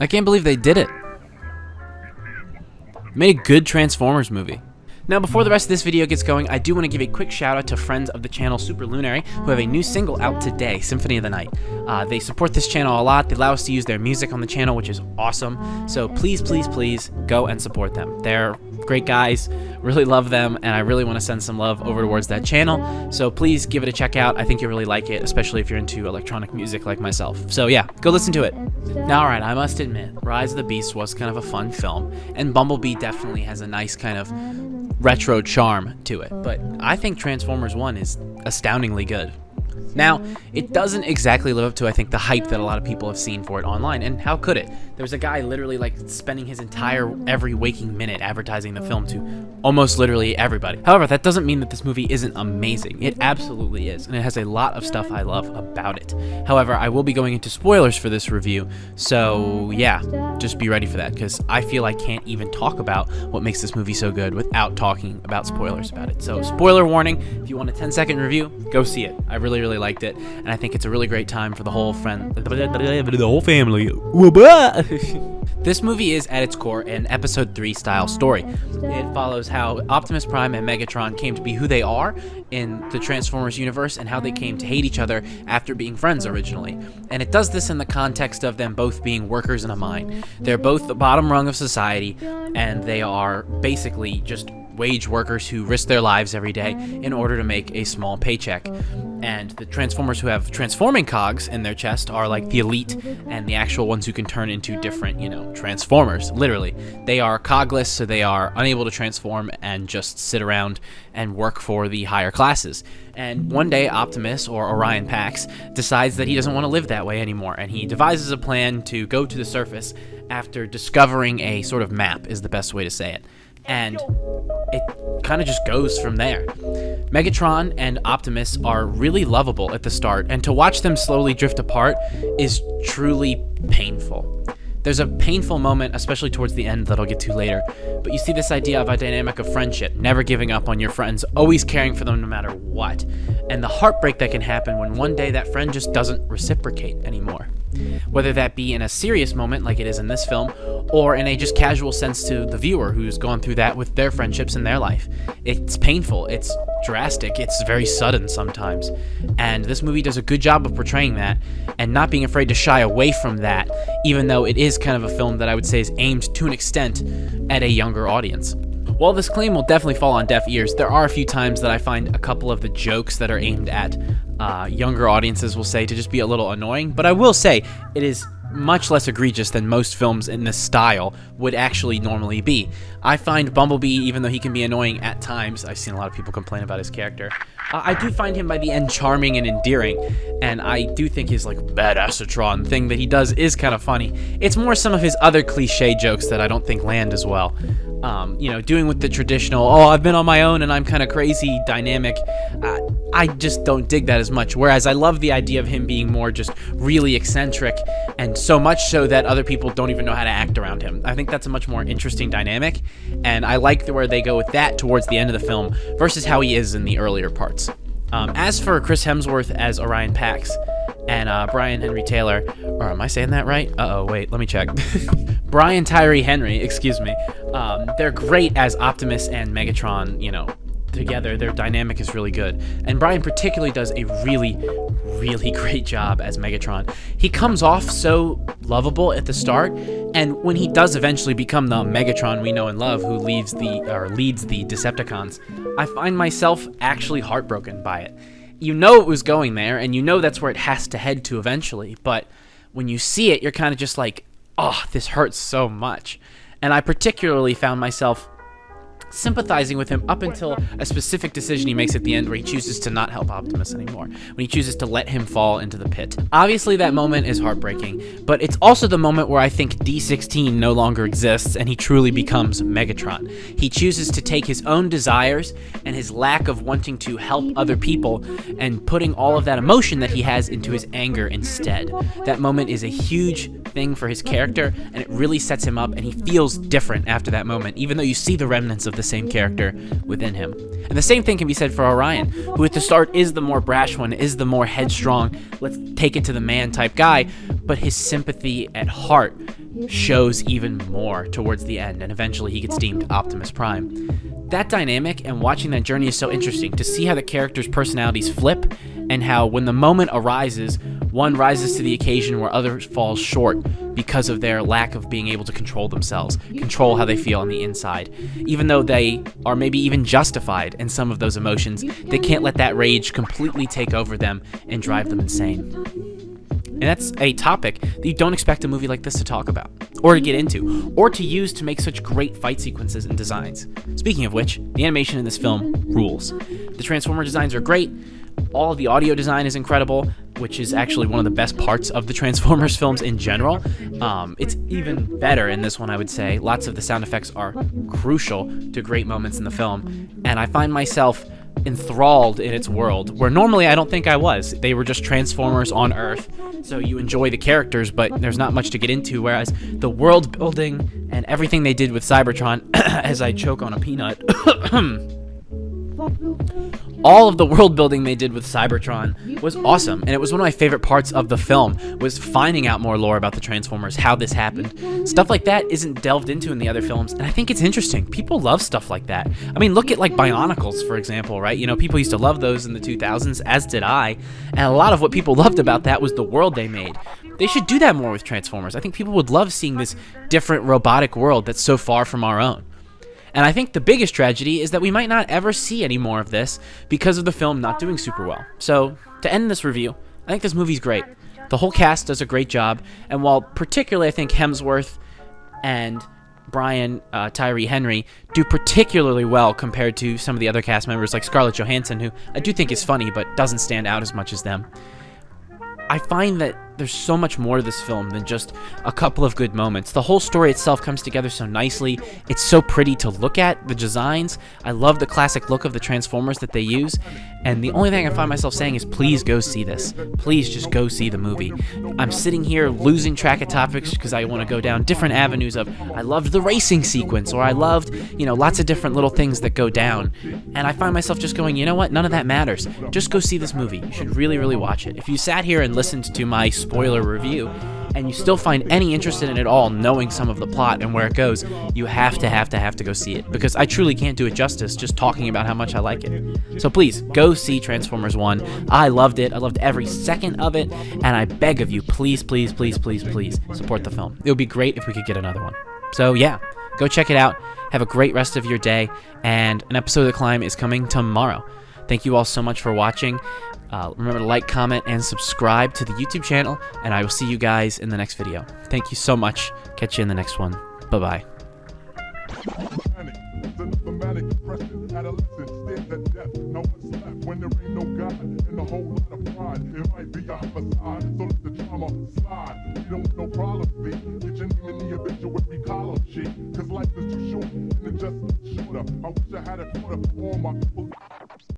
I can't believe they did it. Made a good Transformers movie. Now, before the rest of this video gets going, I do want to give a quick shout out to friends of the channel Superlunary, who have a new single out today, Symphony of the Night. They support this channel a lot. They allow us to use their music on the channel, which is awesome. So please, please, please go and support them. They're great guys, really love them, and I really want to send some love over towards that channel. So please give it a check out. I think you'll really like it, especially if you're into electronic music like myself. So yeah, go listen to it. Now, alright, I must admit, Rise of the Beast was kind of a fun film, and Bumblebee definitely has a nice kind of retro charm to it, but I think Transformers 1 is astoundingly good. Now, it doesn't exactly live up to, I think, the hype that a lot of people have seen for it online, and how could it? There's a guy literally like spending his entire every waking minute advertising the film to almost literally everybody. However, that doesn't mean that this movie isn't amazing. It absolutely is, and it has a lot of stuff I love about it. However, I will be going into spoilers for this review, so yeah, just be ready for that, because I feel I can't even talk about what makes this movie so good without talking about spoilers about it. So, spoiler warning, if you want a 10-second review, go see it. I really liked it, and I think it's a really great time for the whole family. This movie is, at its core, an Episode 3 style story. It follows how Optimus Prime and Megatron came to be who they are in the Transformers universe, and how they came to hate each other after being friends originally. And it does this in the context of them both being workers in a mine. They're both the bottom rung of society, and they are basically just wage workers who risk their lives every day in order to make a small paycheck. And the Transformers who have transforming cogs in their chest are like the elite and the actual ones who can turn into different, Transformers, literally. They are cogless, so they are unable to transform and just sit around and work for the higher classes. And one day, Optimus, or Orion Pax, decides that he doesn't want to live that way anymore, and he devises a plan to go to the surface after discovering a sort of map, is the best way to say it. And it kind of just goes from there. Megatron and Optimus are really lovable at the start, and to watch them slowly drift apart is truly painful. There's a painful moment, especially towards the end, that I'll get to later, but you see this idea of a dynamic of friendship, never giving up on your friends, always caring for them no matter what, and the heartbreak that can happen when one day that friend just doesn't reciprocate anymore. Whether that be in a serious moment like it is in this film, or in a just casual sense to the viewer who's gone through that with their friendships in their life. It's painful, it's drastic, it's very sudden sometimes, and this movie does a good job of portraying that and not being afraid to shy away from that, even though it is kind of a film that I would say is aimed to an extent at a younger audience. While this claim will definitely fall on deaf ears, there are a few times that I find a couple of the jokes that are aimed at younger audiences will say to just be a little annoying, but I will say it is much less egregious than most films in this style would actually normally be. I find Bumblebee, even though he can be annoying at times, I've seen a lot of people complain about his character, I do find him by the end charming and endearing, and I do think his badassatron thing that he does is kind of funny. It's more some of his other cliche jokes that I don't think land as well. Doing with the traditional, I've been on my own and I'm kind of crazy dynamic, I just don't dig that as much, whereas I love the idea of him being more just really eccentric, and so much so that other people don't even know how to act around him. I think that's a much more interesting dynamic, and I like where they go with that towards the end of the film versus how he is in the earlier parts. As for Chris Hemsworth as Orion Pax and Brian Henry Taylor, or am I saying that right? Wait, let me check. Brian Tyree Henry, excuse me. They're great as Optimus and Megatron, together. Their dynamic is really good. And Brian particularly does a really great job as Megatron. He comes off so lovable at the start, and when he does eventually become the Megatron we know and love who leads the Decepticons, I find myself actually heartbroken by it. You know it was going there, and you know that's where it has to head to eventually, but when you see it, you're kind of just like, this hurts so much. And I particularly found myself sympathizing with him up until a specific decision he makes at the end where he chooses to not help Optimus anymore, when he chooses to let him fall into the pit. Obviously that moment is heartbreaking, but it's also the moment where I think D16 no longer exists and he truly becomes Megatron. He chooses to take his own desires and his lack of wanting to help other people and putting all of that emotion that he has into his anger instead. That moment is a huge thing for his character, and it really sets him up, and he feels different after that moment, even though you see the remnants of the same character within him. And the same thing can be said for Orion, who at the start is the more brash one, is the more headstrong, let's take it to the man type guy, but his sympathy at heart shows even more towards the end, and eventually he gets deemed Optimus Prime. That dynamic and watching that journey is so interesting, to see how the characters' personalities flip, and how when the moment arises, one rises to the occasion where others fall short because of their lack of being able to control themselves, control how they feel on the inside. Even though they are maybe even justified in some of those emotions, they can't let that rage completely take over them and drive them insane. And that's a topic that you don't expect a movie like this to talk about, or to get into, or to use to make such great fight sequences and designs. Speaking of which, the animation in this film rules. The Transformer designs are great. All of the audio design is incredible, which is actually one of the best parts of the Transformers films in general. It's even better in this one, I would say. Lots of the sound effects are crucial to great moments in the film, and I find myself enthralled in its world, where normally I don't think I was. They were just Transformers on Earth, so you enjoy the characters, but there's not much to get into, whereas the world building and everything they did with Cybertron, as I choke on a peanut, all of the world building they did with Cybertron was awesome, and it was one of my favorite parts of the film, was finding out more lore about the Transformers, how this happened. Stuff like that isn't delved into in the other films, and I think it's interesting. People love stuff like that. I mean, look at like Bionicles, for example, right? You know, people used to love those in the 2000s, as did I, and a lot of what people loved about that was the world they made. They should do that more with Transformers. I think people would love seeing this different robotic world that's so far from our own. And I think the biggest tragedy is that we might not ever see any more of this because of the film not doing super well. So, to end this review, I think this movie's great. The whole cast does a great job, and while particularly I think Hemsworth and Brian Tyree Henry do particularly well compared to some of the other cast members like Scarlett Johansson, who I do think is funny but doesn't stand out as much as them, I find that there's so much more to this film than just a couple of good moments. The whole story itself comes together so nicely. It's so pretty to look at, the designs. I love the classic look of the Transformers that they use. And the only thing I find myself saying is please go see this. Please just go see the movie. I'm sitting here losing track of topics because I want to go down different avenues of I loved the racing sequence, or I loved, you know, lots of different little things that go down. And I find myself just going, you know what? None of that matters. Just go see this movie. You should really, really watch it. If you sat here and listened to my spoiler review and you still find any interest in it at all, knowing some of the plot and where it goes, you have to go see it, because I truly can't do it justice just talking about how much I like it. So please go see Transformers 1. I loved it. I loved every second of it, and I beg of you, please, please, please, please, please support the film. It would be great if we could get another one. So yeah, go check it out. Have a great rest of your day, and an episode of The Climb is coming tomorrow. Thank you all so much for watching. Remember to like, comment, and subscribe to the YouTube channel, and I will see you guys in the next video. Thank you so much. Catch you in the next one. Bye-bye. When there ain't no God and a whole lot of pride, it might be our facade, so let the drama slide. We don't no problem, B. Get your name in the obituary column sheet, cause life is too short and it just shorter. I wish I had a quarter.